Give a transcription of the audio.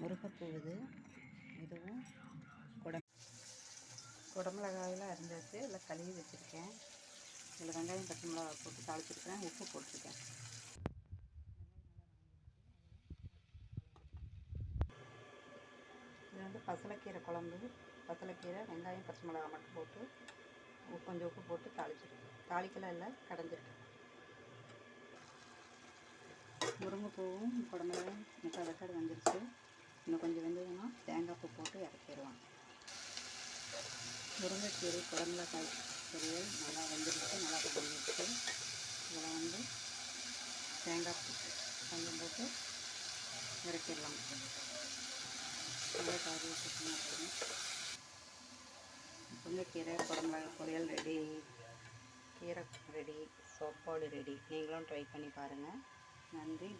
முருங்கைப்பூ இதுவும் குடமிளகாயெல்லாம் அரிஞ்சாச்சு, இல்லை கழுவி வச்சுருக்கேன். இதில் வெங்காயம் பச்சை மிளகா போட்டு தாளிச்சிருக்கேன், உப்பு போட்டிருக்கேன். இது வந்து பசலைக்கீரை குழம்பு. பசலைக்கீரை வெங்காயம் பச்சை மிளகா மட்டும் போட்டு கொஞ்சம் உப்பு போட்டு தாளிச்சிருக்கேன். தாளிக்கலாம் இல்லை, கடைஞ்சிருக்கேன். முருங்கைப்பூவும் குடமிளகாயும் முக்கால் வெக்காடு வந்துருச்சு. இன்னும் கொஞ்சம் வெந்ததுன்னா தேங்காய் பூ போட்டு இறக்கிடுவாங்க. முருங்கைக்கீரை குடமிளகாய் பொரியல் நல்லா வெந்துருச்சு, நல்லா கொதிச்சு. இதில் வந்து தேங்காய் பூ கொஞ்சம் போட்டு இறக்கிடலாம். நல்லா காரி வச்சுக்கணும். முருங்கைக்கீரை குடமிளகாய் பொரியல் ரெடி. கீரை ரெடி, சாப்பாடு ரெடி. நீங்களும் ட்ரை பண்ணி பாருங்கள். நன்றி.